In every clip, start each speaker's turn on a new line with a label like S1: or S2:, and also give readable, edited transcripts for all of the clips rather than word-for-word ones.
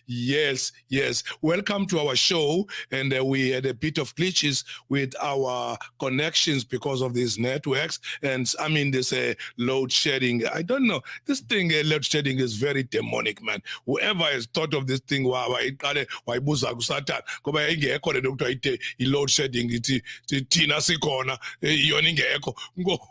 S1: Yes, yes. Welcome to our show. And we had a bit of glitches with our connections because of these networks. And I mean, this load shedding. I don't know. This thing, load shedding, is very demonic, man. Whoever has thought of this thing, wayibuza kusatan ngoba ingekho le nto kuthiwa i-load shedding ithi thina sikhona yona ingekho ngoku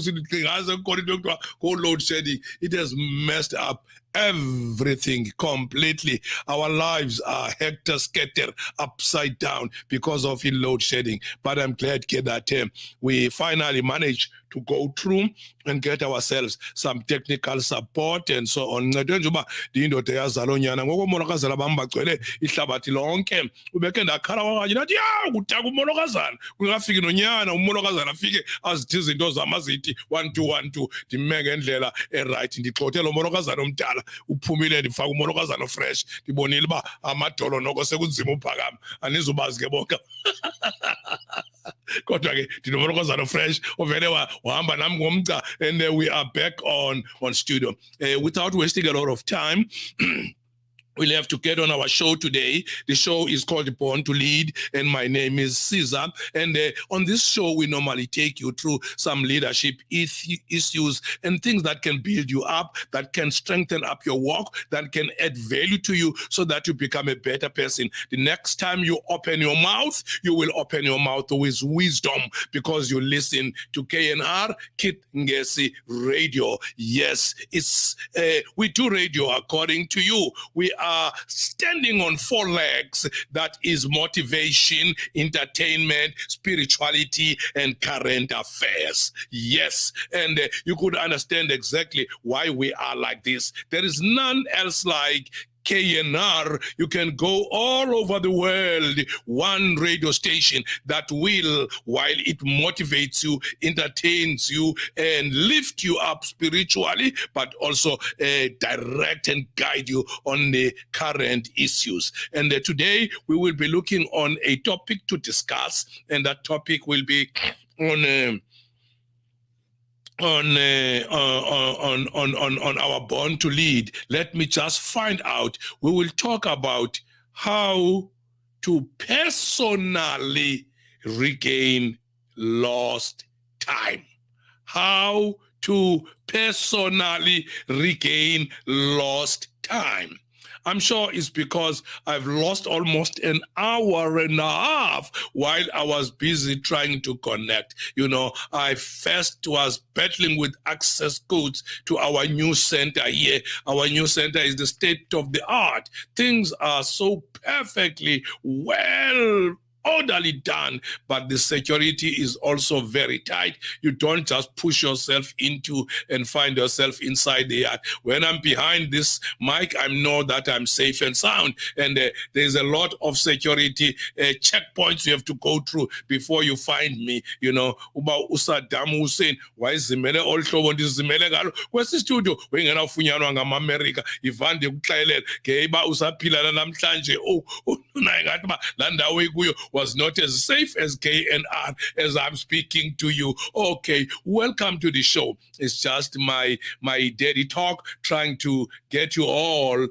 S1: singaze kukhona into ekuthiwa ko-load shedding. It has messed up everything completely. Our lives are hector scatter upside down because of load shedding. But I'm glad that we finally managed to go through and get ourselves some technical support and so on. Njengoba ndiyindoda eyazalonyana ngokomolokazana bam bagcwele ihlabathi lonke ubeke ndakhala kwakanye ndathi ya kutaka umolokazana kungafiki nonyana umolokazana afike azithi izinto zam azithi 1 2 1 2 ndime ngendlela erayithi ndixothela umolokazana omdala uphumile ndifaka umolokazana ofresh ndibonile uba amadolo noko sekunzima uphakama anizubazi ke bonke kodwa ke ndinomolokazana fresh ovele wahamba nami ngomgca. And we are back on studio without wasting a lot of time. We'll have to get on our show today. The show is called Born to Lead, and my name is Siza. And on this show, we normally take you through some leadership issues and things that can build you up, that can strengthen up your walk, that can add value to you so that you become a better person. The next time you open your mouth, you will open your mouth with wisdom because you listen to KNR, Kit Ngesi Radio. Yes, it's we do radio according to you. We are standing on 4 legs. That is motivation, entertainment, spirituality, and current affairs. Yes, and you could understand exactly why we are like this. There is none else like KNR. You can go all over the world, one radio station that will, while it motivates you, entertains you, and lift you up spiritually, but also direct and guide you on the current issues. And today we will be looking on a topic to discuss, and that topic will be on our Born to Lead. Let me just find out. We will talk about how to personally regain lost time. How to personally regain lost time. I'm sure it's because I've lost almost an hour and a half while I was busy trying to connect. You know, I first was battling with access codes to our new center here. Our new center is the state of the art. Things are so perfectly well orderly done, but the security is also very tight. You don't just push yourself into and find yourself inside the yard. When I'm behind this mic, I know that I'm safe and sound, and there's a lot of security checkpoints you have to go through before you find me. You know, uba uSaddam Hussein wayezimele olhlobo ndizimele ngalo kwesi studio wengenafunyanwa ngama-America ivande kuxelela ngeba usaphila namhlanje naye ngathi ba la ndawo ekuyo was not as safe as KNR as I'm speaking to you. Okay, welcome to the show. It's just my daily talk trying to get you all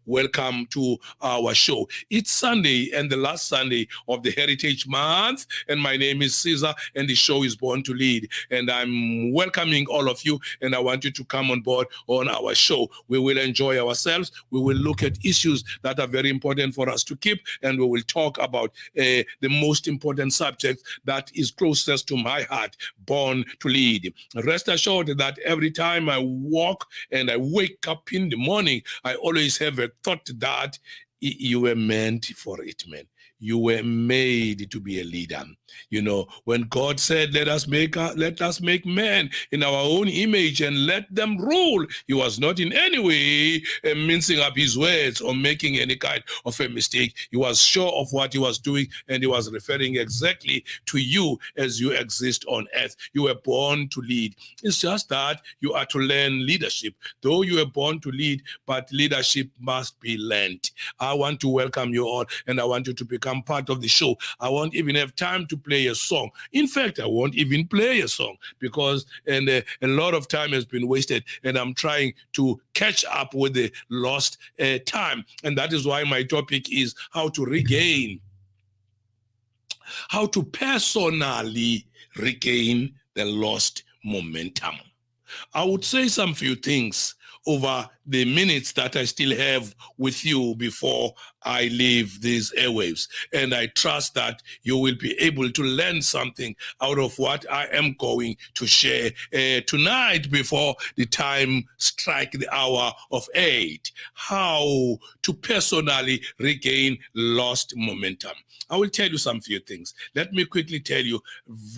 S1: welcome to our show. It's Sunday and the last Sunday of the Heritage Month, and my name is Siza, and the show is Born to Lead, and I'm welcoming all of you, and I want you to come on board on our show. We will enjoy ourselves. We will look at issues that are very important for us to keep, and we will talk about the most important subject that is closest to my heart, Born to Lead. Rest assured that every time I walk and I wake up in the morning, I always have a thought that you were meant for it, man. You were made to be a leader. You know, when God said, let us make man in our own image and let them rule, he was not in any way mincing up his words or making any kind of a mistake. He was sure of what he was doing, and he was referring exactly to you as you exist on earth. You were born to lead. It's just that you are to learn leadership. Though you were born to lead, but leadership must be learned. I want to welcome you all, and I want you to become part of the show. I won't even have time to play a song. In fact, I won't even play a song because a lot of time has been wasted, and I'm trying to catch up with the lost time. And that is why my topic is how to personally regain the lost momentum. I would say some few things over the minutes that I still have with you before I leave these airwaves. And I trust that you will be able to learn something out of what I am going to share tonight before the time strike the hour of 8. How to personally regain lost momentum. I will tell you some few things. Let me quickly tell you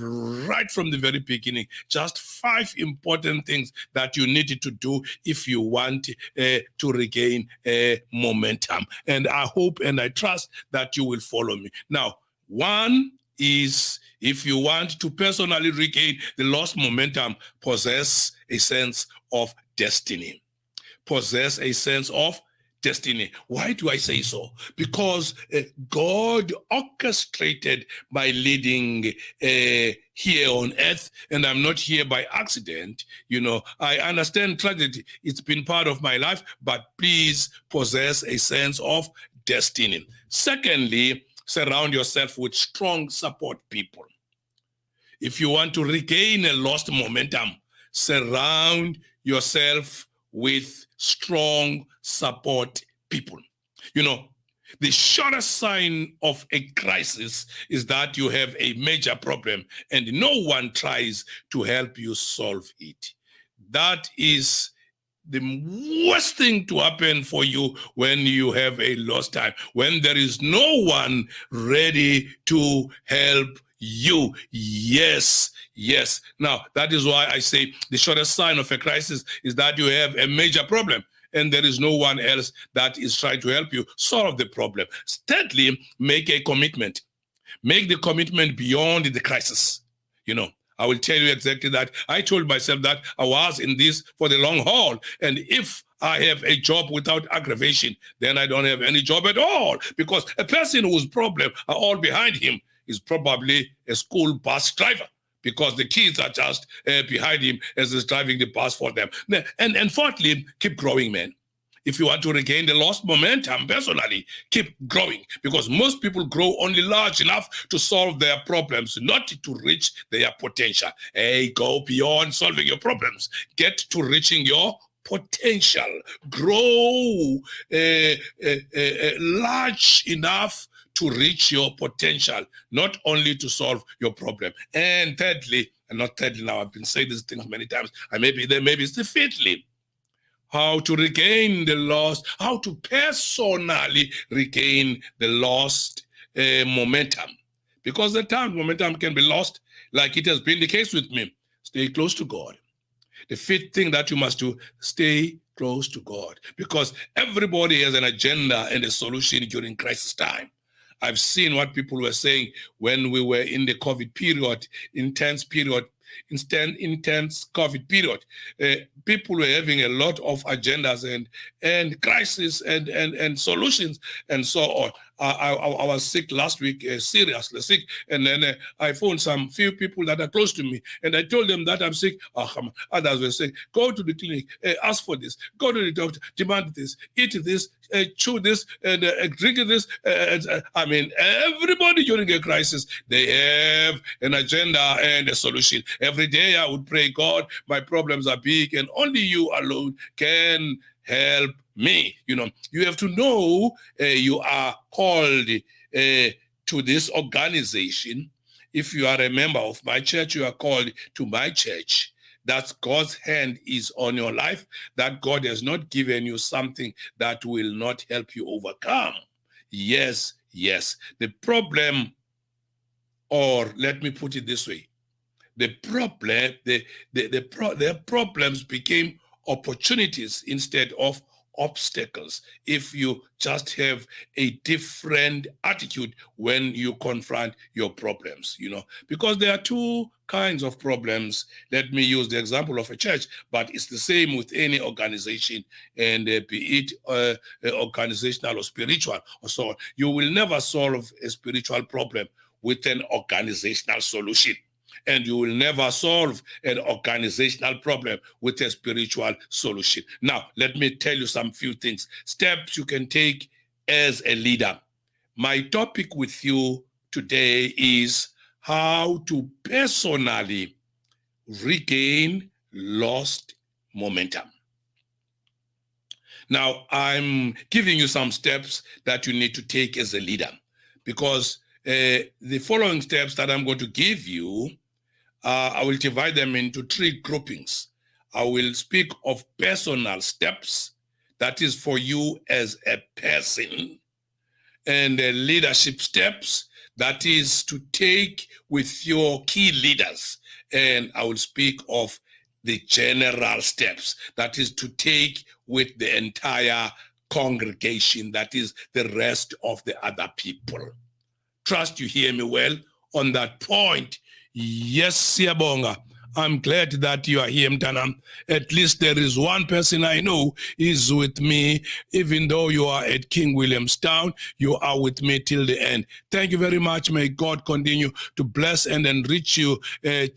S1: right from the very beginning, just 5 important things that you need to do if you want to regain momentum. And I hope and I trust that you will follow me. Now, one is, if you want to personally regain the lost momentum, possess a sense of destiny. Possess a sense of destiny. Why do I say so? Because God orchestrated my leading here on earth, and I'm not here by accident. You know, I understand tragedy. It's been part of my life, but please possess a sense of destiny. Secondly, surround yourself with strong support people. If you want to regain a lost momentum, surround yourself with strong support people. You know, the shortest sign of a crisis is that you have a major problem and no one tries to help you solve it. That is the worst thing to happen for you when you have a lost time, when there is no one ready to help you. Yes. Now, that is why I say the shortest sign of a crisis is that you have a major problem and there is no one else that is trying to help you solve the problem. Thirdly, make a commitment. Make the commitment beyond the crisis. You know, I will tell you exactly that. I told myself that I was in this for the long haul. And if I have a job without aggravation, then I don't have any job at all. Because a person whose problems are all behind him is probably a school bus driver, because the kids are just behind him as he's driving the bus for them. And fourthly, keep growing, man. If you want to regain the lost momentum personally, keep growing, because most people grow only large enough to solve their problems, not to reach their potential. Hey, go beyond solving your problems. Get to reaching your potential. Grow large enough to reach your potential, not only to solve your problem. And thirdly, and not thirdly now, I've been saying these things many times, and maybe it's the fifthly, how to regain the lost, how to personally regain the lost momentum. Because the time momentum can be lost, like it has been the case with me. Stay close to God. The fifth thing that you must do, stay close to God. Because everybody has an agenda and a solution during crisis time. I've seen what people were saying when we were in the COVID period, intense COVID period. People were having a lot of agendas and crises and solutions and so on. I was sick last week, seriously sick, and then I phoned some few people that are close to me, and I told them that I'm sick. Others were saying, go to the clinic, ask for this, go to the doctor, demand this, eat this, chew this, and drink this. I mean, everybody during a crisis, they have an agenda and a solution. Every day I would pray, God, my problems are big, and only you alone can help me. You know, you have to know you are called to this organization. If you are a member of my church, you are called to my church. That God's hand is on your life, that God has not given you something that will not help you overcome. Yes. The problem, or let me put it this way, the problems became opportunities instead of obstacles if you just have a different attitude when you confront your problems, you know, because there are two kinds of problems. Let me use the example of a church, but it's the same with any organization, and be it organizational or spiritual or so on. You will never solve a spiritual problem with an organizational solution. And you will never solve an organizational problem with a spiritual solution. Now, let me tell you some few things. Steps you can take as a leader. My topic with you today is how to personally regain lost momentum. Now, I'm giving you some steps that you need to take as a leader, because the following steps that I'm going to give you, I will divide them into three groupings. I will speak of personal steps, that is for you as a person, and leadership steps, that is to take with your key leaders. And I will speak of the general steps, that is to take with the entire congregation, that is the rest of the other people. Trust you hear me well on that point. Yes, Siyabonga. I'm glad that you are here, Mtanam. At least there is one person I know is with me. Even though you are at King Williamstown, you are with me till the end. Thank you very much. May God continue to bless and enrich you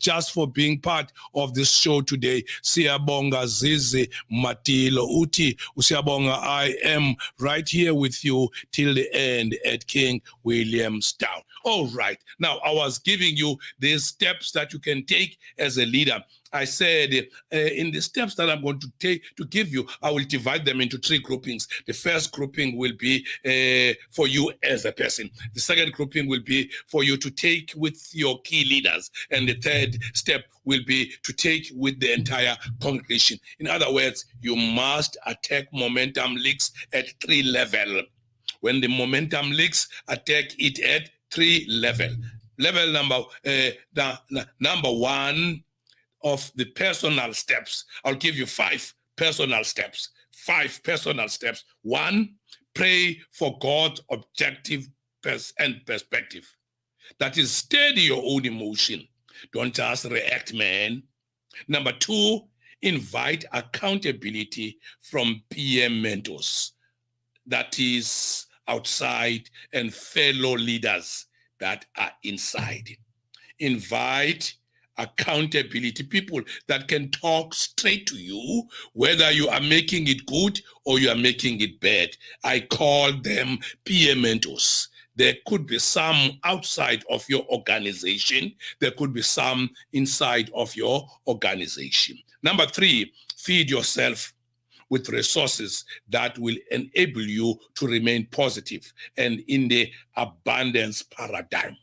S1: just for being part of this show today. Siyabonga Zizi Matilo Uti. Siyabonga, I am right here with you till the end at King Williamstown. All right. Now, I was giving you the steps that you can take as a leader. I said in the steps that I'm going to take to give you, I will divide them into three groupings. The first grouping will be for you as a person. The second grouping will be for you to take with your key leaders. And the third step will be to take with the entire congregation. In other words, you must attack momentum leaks at 3 levels. When the momentum leaks, attack it at 3 levels. Level number one of the personal steps. I'll give you 5 personal steps. 5 personal steps. 1, pray for God's objective and perspective. That is, steady your own emotion. Don't just react, man. Number 2, invite accountability from PM mentors. That is outside and fellow leaders that are inside. Invite accountability, people that can talk straight to you, whether you are making it good or you are making it bad. I call them peer mentors. There could be some outside of your organization. There could be some inside of your organization. Number 3, feed yourself with resources that will enable you to remain positive and in the abundance paradigm.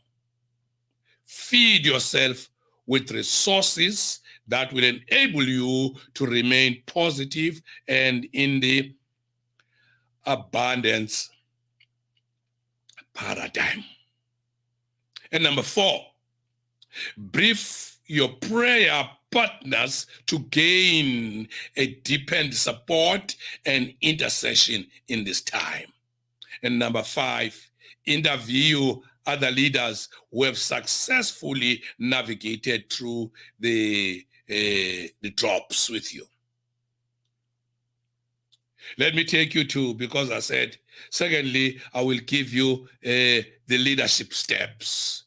S1: Feed yourself with resources that will enable you to remain positive and in the abundance paradigm. And number 4, brief your prayer partners to gain a deepened support and intercession in this time. And number 5, interview other leaders who have successfully navigated through the drops with you. Let me take you to, because I said, secondly, I will give you the leadership steps.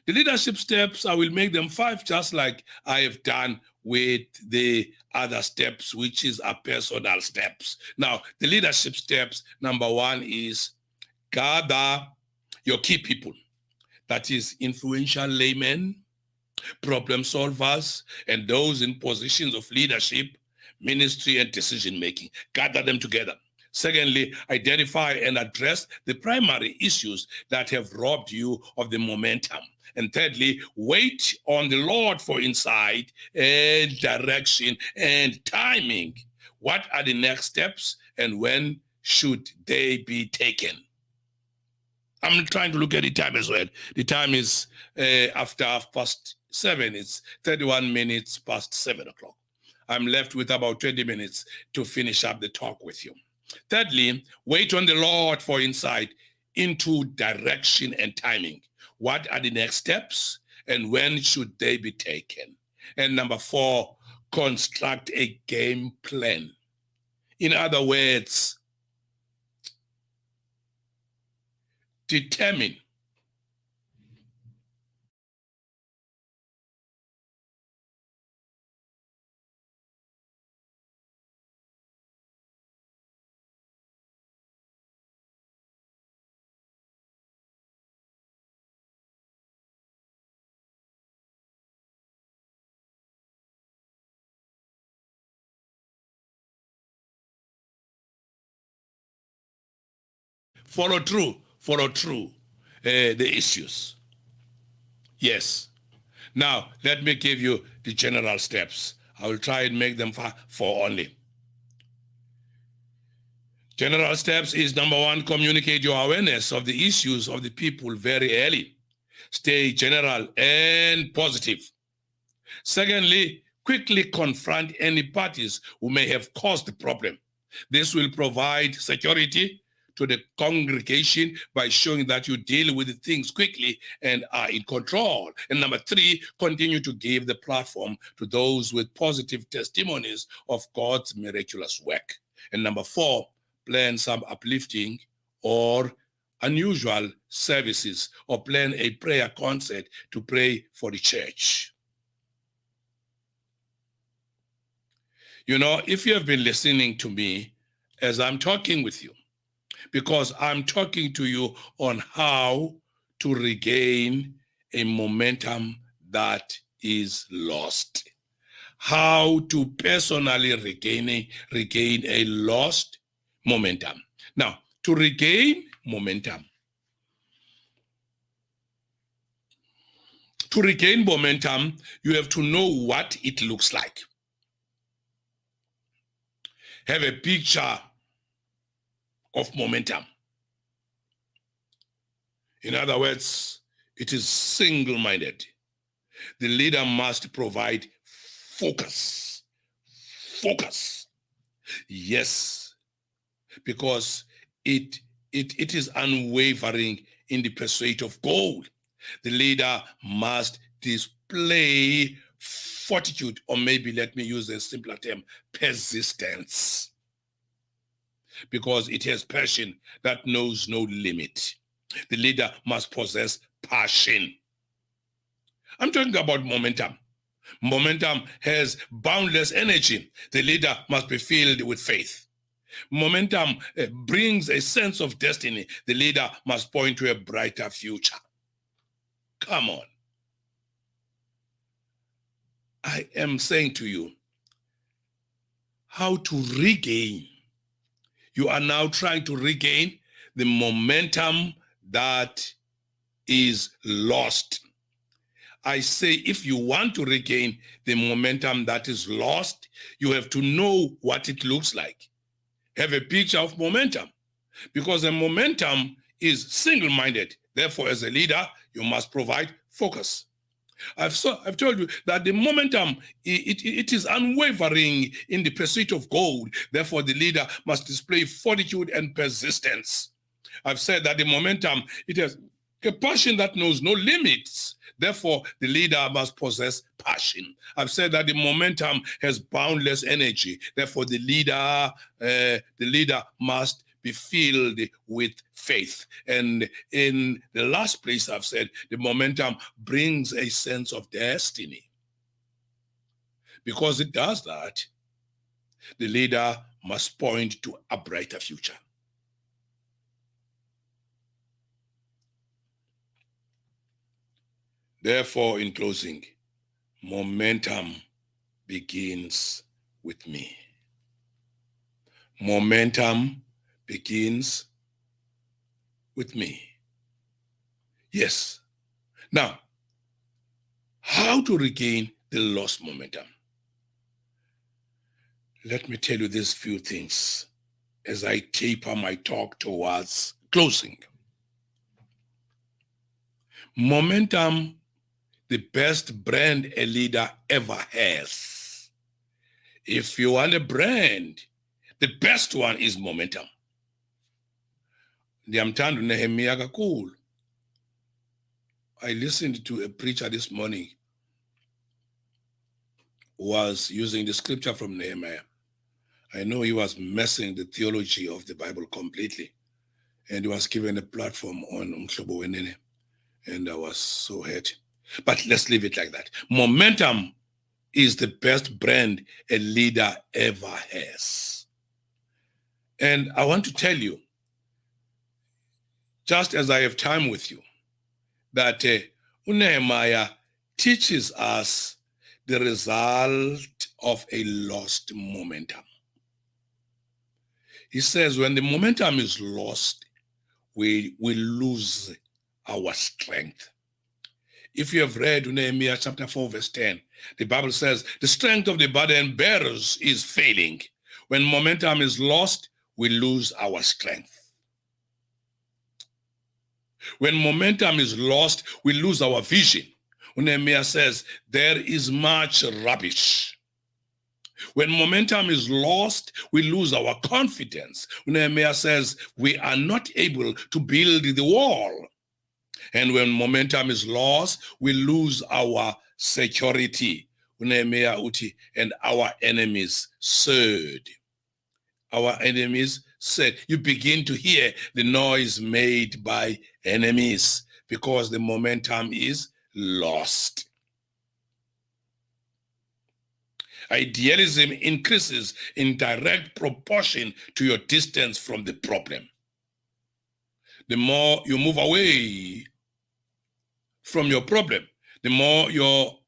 S1: The leadership steps, I will make them 5, just like I have done with the other steps, which is our personal steps. Now, the leadership steps, number 1 is gather your key people. That is influential laymen, problem solvers, and those in positions of leadership, ministry, and decision-making. Gather them together. Secondly, identify and address the primary issues that have robbed you of the momentum. And thirdly, wait on the Lord for insight and direction and timing. What are the next steps and when should they be taken? I'm trying to look at the time as well. The time is after 7:30. It's 31 minutes past 7 o'clock. I'm left with about 20 minutes to finish up the talk with you. Thirdly, wait on the Lord for insight into direction and timing. What are the next steps and when should they be taken? And number 4, construct a game plan. In other words, determine follow through the issues. Yes. Now, let me give you the general steps. I will try and make them four only. General steps is number one, communicate your awareness of the issues of the people very early. Stay general and positive. Secondly, quickly confront any parties who may have caused the problem. This will provide security to the congregation by showing that you deal with the things quickly and are in control. And number three, continue to give the platform to those with positive testimonies of God's miraculous work. And number four, plan some uplifting or unusual services, or plan a prayer concert to pray for the church. You know, if you have been listening to me as I'm talking with you, because I'm talking to you on how to regain a momentum that is lost. How to personally regain a lost momentum. Now, to regain momentum, you have to know what it looks like. Have a picture of momentum. In other words, it is single-minded. The leader must provide focus. Focus. Yes, because it is unwavering in the pursuit of goal. The leader must display fortitude, or maybe let me use a simpler term, persistence, because it has passion that knows no limit. The leader must possess passion. I'm talking about momentum. Momentum has boundless energy. The leader must be filled with faith. Momentum brings a sense of destiny. The leader must point to a brighter future. Come on. I am saying to you how to regain. You are now trying to regain the momentum that is lost. I say, if you want to regain the momentum that is lost, you have to know what it looks like. Have a picture of momentum, because a momentum is single-minded. Therefore, as a leader, you must provide focus. I've told you that the momentum, it is unwavering in the pursuit of goal. Therefore, the leader must display fortitude and persistence. I've said that the momentum, it has a passion that knows no limits. Therefore, the leader must possess passion. I've said that the momentum has boundless energy. Therefore, the leader must be filled with faith. And in the last place, I've said the momentum brings a sense of destiny. Because it does that, the leader must point to a brighter future. Therefore, in closing, momentum begins with me. Momentum begins with me. Yes. Now, how to regain the lost momentum? Let me tell you these few things as I taper my talk towards closing. Momentum, the best brand a leader ever has. If you want a brand, the best one is momentum. Ndiyamthanda uNehemiah kakhulu. I listened to a preacher this morning who was using the scripture from Nehemiah. I know he was messing the theology of the Bible completely. And he was given a platform on Umhlobo Wenene. And I was so hurt. But let's leave it like that. Momentum is the best brand a leader ever has. And I want to tell you, just as I have time with you, that Nehemiah teaches us the result of a lost momentum. He says when the momentum is lost, we will lose our strength. If you have read Nehemiah chapter 4, verse 10, the Bible says, the strength of the burden bearers is failing. When momentum is lost, we lose our strength. When momentum is lost, we lose our vision. Nehemiah says, there is much rubbish. When momentum is lost, we lose our confidence. Nehemiah says, we are not able to build the wall. And when momentum is lost, we lose our security. Nehemiah uti, and our enemies said. Our enemies said, you begin to hear the noise made by enemies because the momentum is lost. Idealism increases in direct proportion to your distance from the problem. The more you move away from your problem, the more your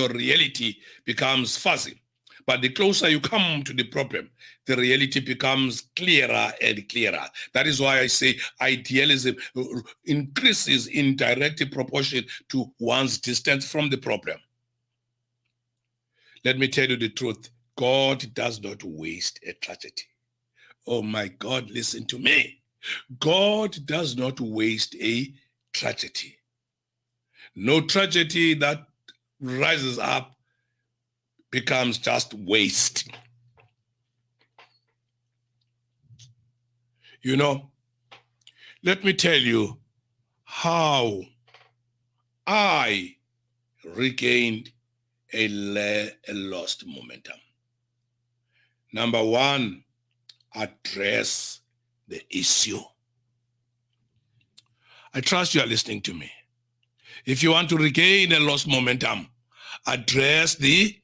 S1: reality becomes fuzzy. But the closer you come to the problem, the reality becomes clearer and clearer. That is why I say idealism increases in direct proportion to one's distance from the problem. Let me tell you the truth. God does not waste a tragedy. Oh my God, listen to me. God does not waste a tragedy. No tragedy that rises up becomes just waste. You know, let me tell you how I regained a lost momentum. Number one, address the issue. I trust you are listening to me. If you want to regain a lost momentum, address the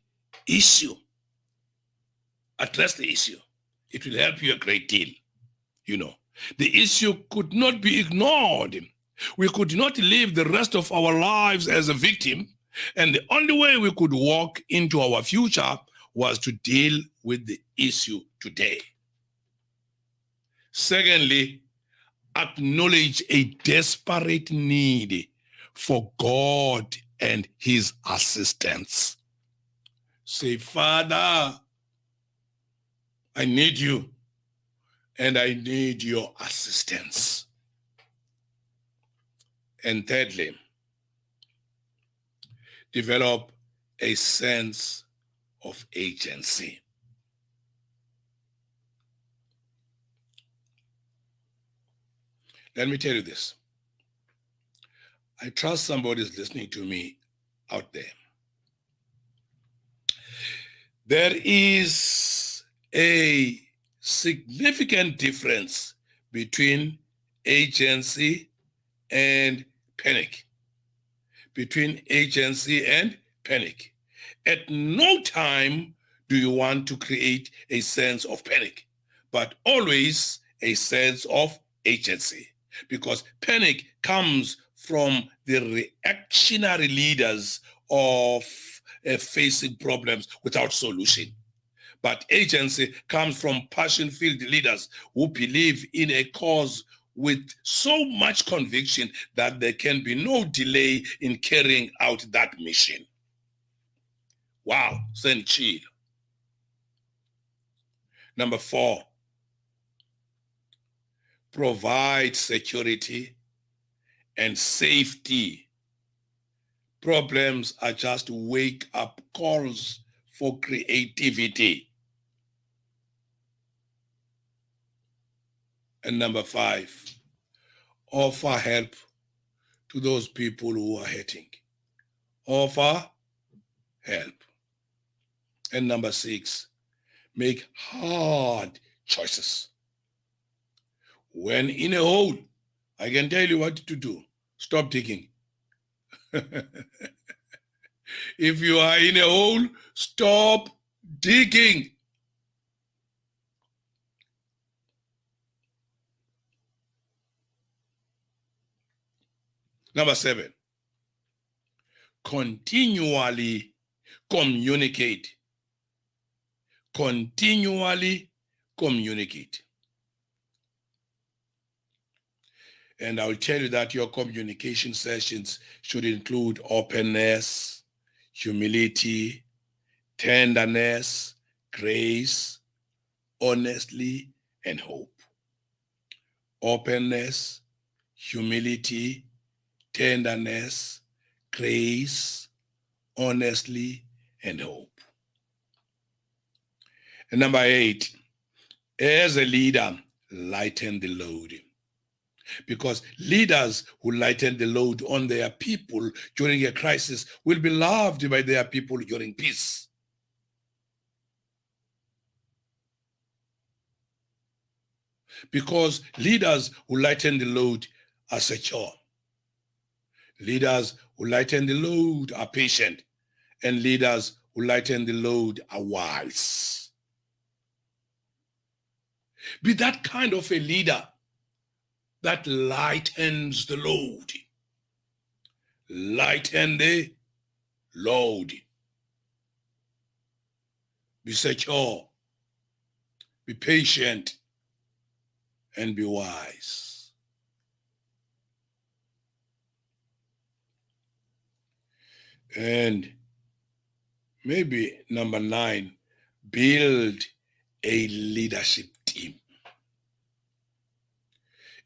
S1: issue. Address the issue. It will help you a great deal. You know, the issue could not be ignored. We could not live the rest of our lives as a victim, and the only way we could walk into our future was to deal with the issue today. Secondly, acknowledge a desperate need for God and his assistance. Say, Father, I need you and I need your assistance. And thirdly, develop a sense of agency. Let me tell you this. I trust somebody is listening to me out there. There is a significant difference between agency and panic. Between agency and panic. At no time do you want to create a sense of panic, but always a sense of agency. Because panic comes from the reactionary leaders of facing problems without solution. But agency comes from passion-filled leaders who believe in a cause with so much conviction that there can be no delay in carrying out that mission. Wow, send chill. Number 4, provide security and safety. Problems are just wake-up calls for creativity. And number 5, offer help to those people who are hurting. Offer help. And number 6, make hard choices. When in a hole, I can tell you what to do. Stop digging. If you are in a hole, stop digging. Number 7, continually communicate. Continually communicate. And I'll tell you that your communication sessions should include openness, humility, tenderness, grace, honesty, and hope. Openness, humility, tenderness, grace, honesty, and hope. And number 8, as a leader, lighten the load. Because leaders who lighten the load on their people during a crisis will be loved by their people during peace. Because leaders who lighten the load are secure. Leaders who lighten the load are patient. And leaders who lighten the load are wise. Be that kind of a leader that lightens the load. Lighten the load. Be secure. Be patient. And be wise. And maybe number 9, build a leadership team.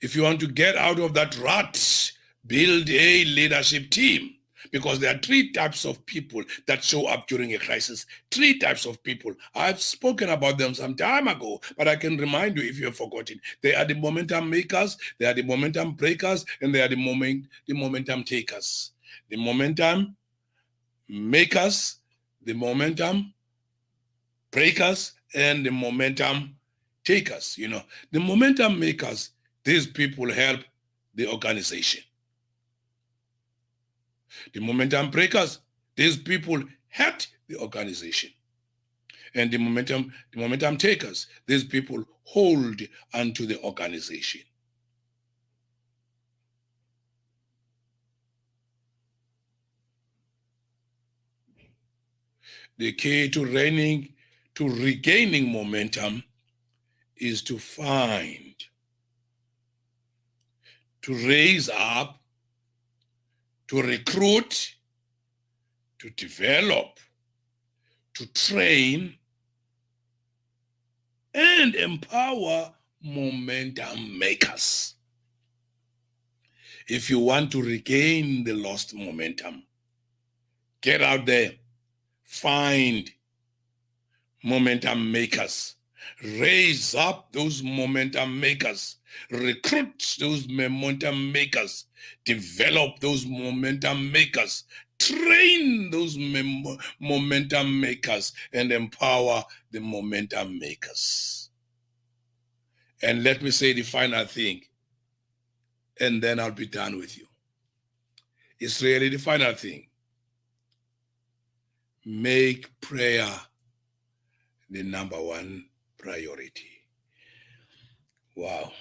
S1: If you want to get out of that rut, build a leadership team. Because there are 3 types of people that show up during a crisis. 3 types of people. I've spoken about them some time ago, but I can remind you if you have forgotten. They are the momentum makers, they are the momentum breakers, and they are the momentum takers. The momentum makers, the momentum breakers, and the momentum takers. The momentum makers, these people help the organization. The momentum breakers, these people hurt the organization. And the momentum takers, these people hold onto the organization. The key to regaining momentum is to find, to raise up, to recruit, to develop, to train, and empower momentum makers. If you want to regain the lost momentum, get out there, find momentum makers, raise up those momentum makers, recruit those momentum makers, develop those momentum makers, train those momentum makers, and empower the momentum makers. And let me say the final thing, and then I'll be done with you. It's really the final thing. Make prayer the number 1 priority. Wow.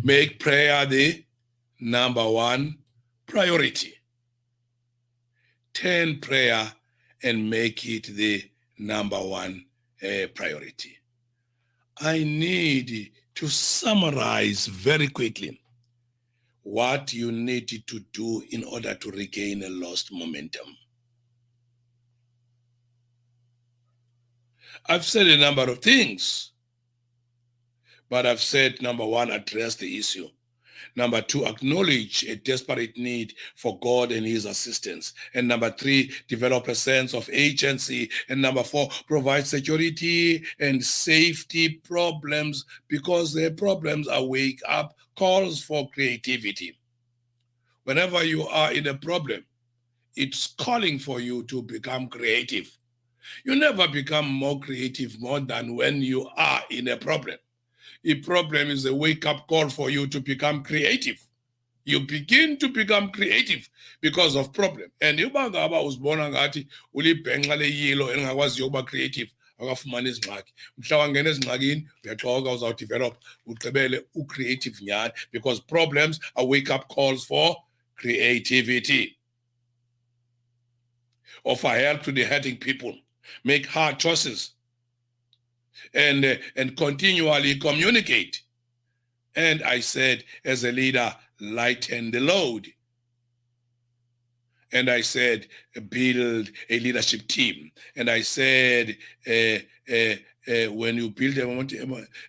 S1: Make prayer the number 1 priority. Turn prayer and make it the number 1 priority. I need to summarize very quickly what you need to do in order to regain a lost momentum. I've said a number of things, but I've said, number 1, address the issue. Number 2, acknowledge a desperate need for God and his assistance. And number 3, develop a sense of agency. And number 4, provide security and safety problems, because their problems are wake up calls for creativity. Whenever you are in a problem, it's calling for you to become creative. You never become more creative more than when you are in a problem. A problem is a wake-up call for you to become creative. You begin to become creative because of problem. And uba ngaba uzibona ngathi ulibhenqa leyilo engakwazi ukuba creative, akafumana izingxaki. Mhla wangena ezingxakini uyaxoka, uzawudevelop, ugqibele ucreative nyani, because problems are wake-up calls for creativity. Offer help to the hurting people. Make hard choices. And continually communicate. And I said, as a leader, lighten the load. And I said, build a leadership team. And I said, when you build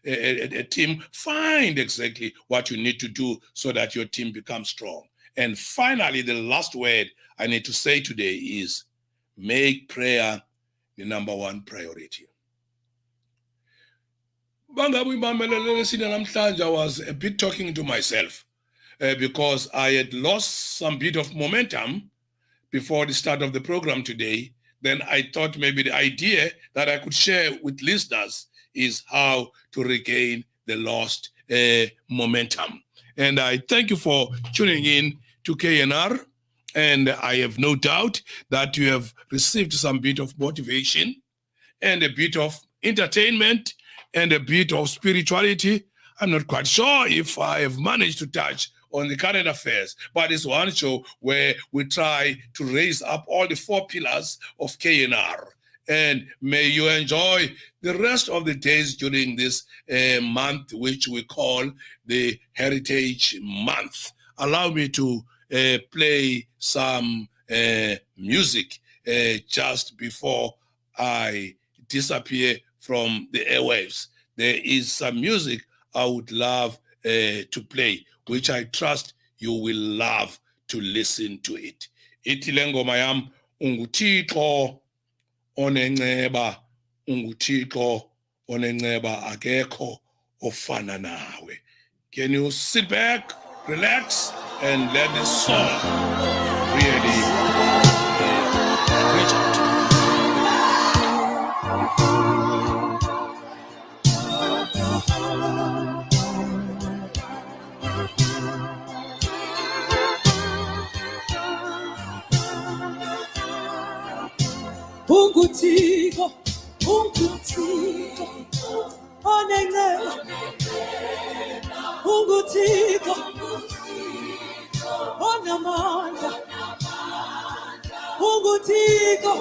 S1: a team, find exactly what you need to do so that your team becomes strong. And finally, the last word I need to say today is make prayer the number one priority. I was a bit talking to myself because I had lost some bit of momentum before the start of the program today. Then I thought maybe the idea that I could share with listeners is how to regain the lost momentum. And I thank you for tuning in to KNR. And I have no doubt that you have received some bit of motivation and a bit of entertainment and a bit of spirituality. I'm not quite sure if I have managed to touch on the current affairs, but it's one show where we try to raise up all the 4 pillars of KNR. And may you enjoy the rest of the days during this month, which we call the Heritage Month. Allow me to play some music just before I disappear from the airwaves. There is some music I would love to play, which I trust you will love to listen to it. Ithi le ngoma yam unguThixo onenceba, unguThixo onenceba, akekho ofana nawe. Can you sit back, relax, and let the song really reach out?
S2: Ungutiko, ungutiko, onenceba, ungutiko, onamandla, ungutiko,